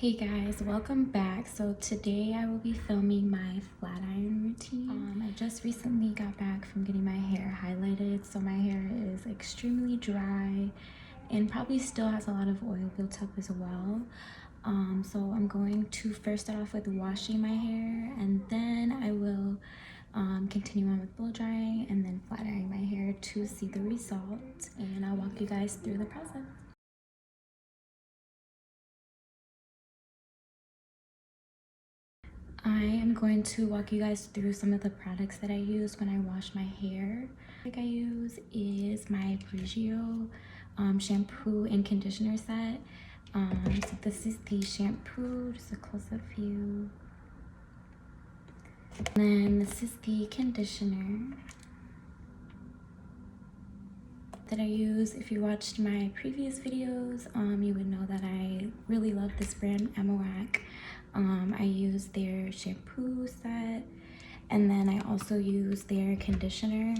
Hey guys, welcome back. So today I will be filming my flat iron routine. I just recently got back from getting my hair highlighted, so my hair is extremely dry and probably still has a lot of oil built up as well. So I'm going to first start off with washing my hair, and then I will continue on with blow drying and then flat ironing my hair to see the result, and I'll walk you guys through the process. I am going to walk you guys through some of the products that I use when I wash my hair. The product I use is my Brigio shampoo and conditioner set. So this is the shampoo, just a close-up view. And then this is the conditioner that I use. If you watched my previous videos, you would know that I really love this brand, Emoac. I use their shampoo set, and then I also use their conditioner.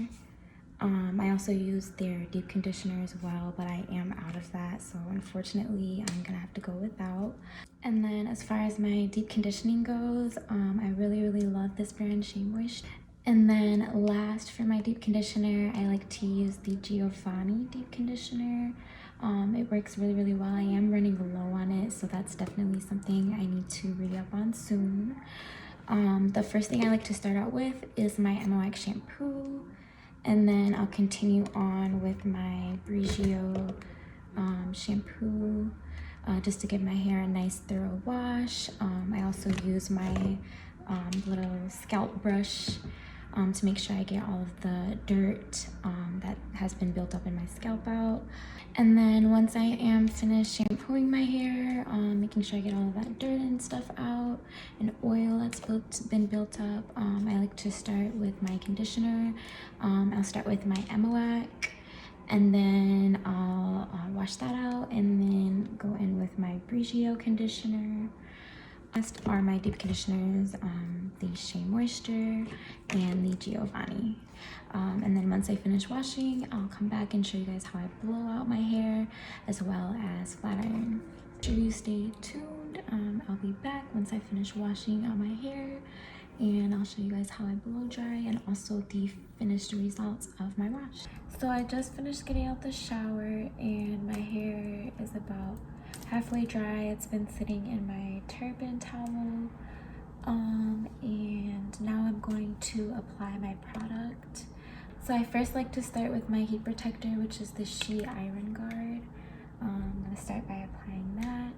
I also use their deep conditioner as well, but I am out of that, so unfortunately I'm gonna have to go without. And then as far as my deep conditioning goes, I really love this brand, Shea Moisture. And then last, for my deep conditioner, I like to use the Giovanni deep conditioner. It works really well. I am running low on it, so that's definitely something I need to re-up on soon. The first thing I like to start out with is my Emoac shampoo, and then I'll continue on with my Brigio shampoo just to give my hair a nice thorough wash. I also use my little scalp brush to make sure I get all of the dirt that has been built up in my scalp out. And then once I am finished shampooing my hair, making sure I get all of that dirt and stuff out and oil that's been built up, I like to start with my conditioner. I'll start with my Emoac, and then I'll wash that out and then go in with my Brigio conditioner. Next are my deep conditioners, the Shea Moisture and the Giovanni. And then once I finish washing, I'll come back and show you guys how I blow out my hair as well as flat iron. Make sure you stay tuned. I'll be back once I finish washing out my hair, and I'll show you guys how I blow dry and also the finished results of my wash. So I just finished getting out the shower and my hair is about halfway dry. It's been sitting in my turban towel, and now I'm going to apply my product. So I first like to start with my heat protector, which is the She Iron Guard. I'm going to start by applying that.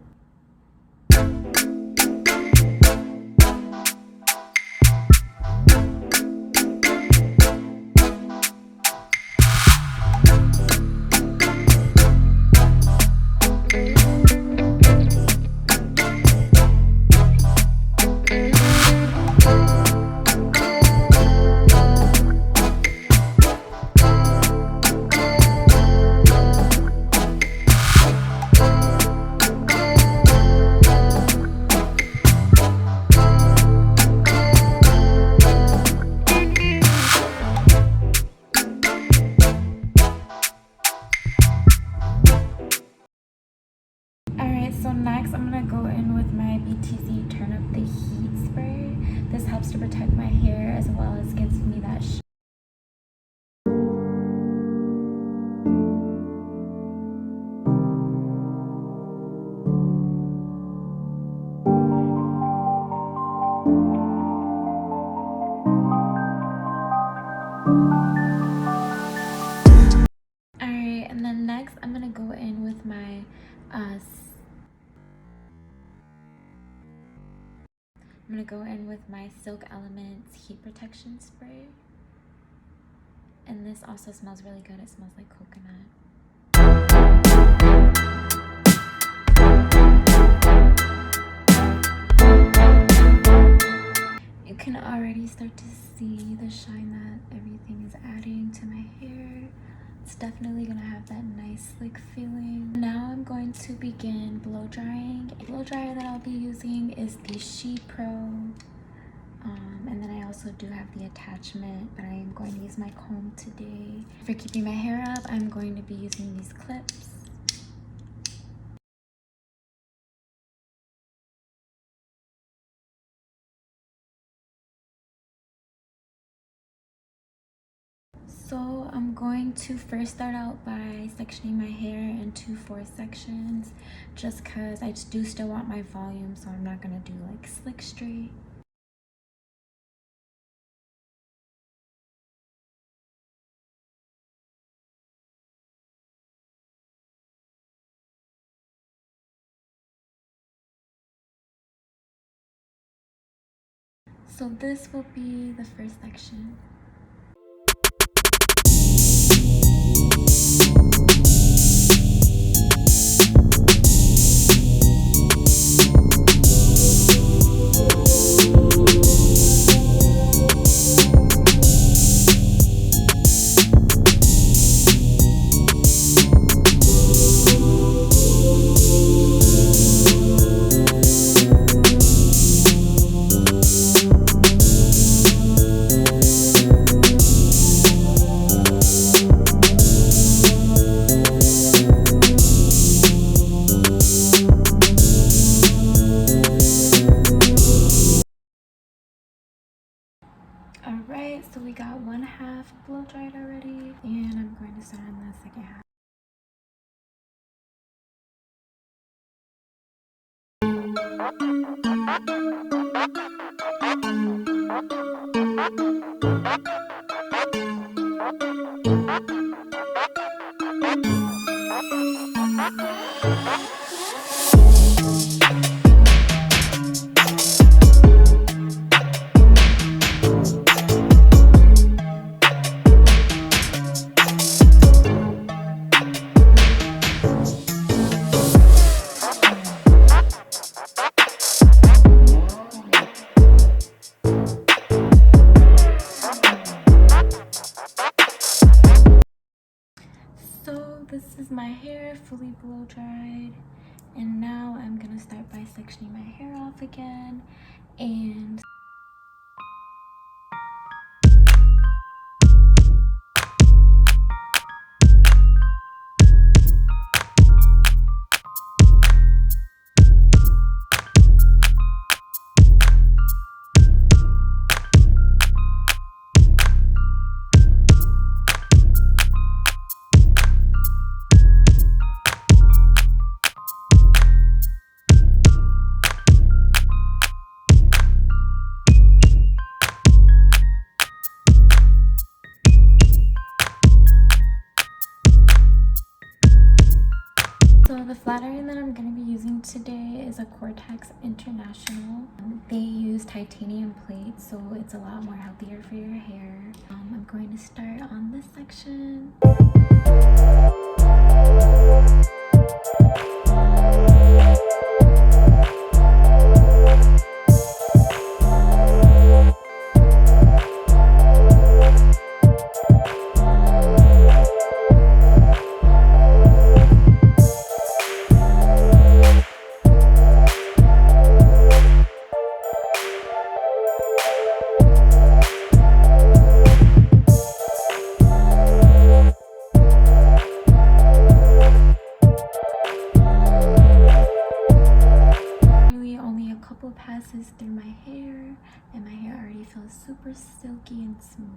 Alright, so next I'm going to go in with my BTZ Turn Up the Heat spray. This helps to protect my hair as well as gives me that Alright, and then next I'm going to go in with my Silk Elements Heat Protection Spray. And this also smells really good. It smells like coconut. You can already start to see the shine that everything is adding to my hair. It's definitely gonna have that nice slick feeling. Now I'm going to begin blow drying. The blow dryer that I'll be using is the She Pro. And then I also do have the attachment, but I am going to use my comb today. For keeping my hair up, I'm going to be using these clips. So I'm going to first start out by sectioning my hair into 4 sections, just because I do still want my volume, so I'm not going to do like slick straight. So this will be the first section. Alright, so we got 1/2 blow dried already, and I'm going to start on the second half. So this is my hair fully blow dried, and now I'm gonna start by sectioning my hair off again. And so the flat iron that I'm going to be using today is a Cortex International. They use titanium plates, so it's a lot more healthier for your hair. I'm going to start on this section. Passes through my hair, and my hair already feels super silky and smooth.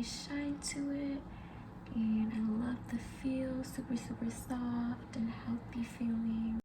nice shine to it. And I love the feel, super soft and healthy feeling.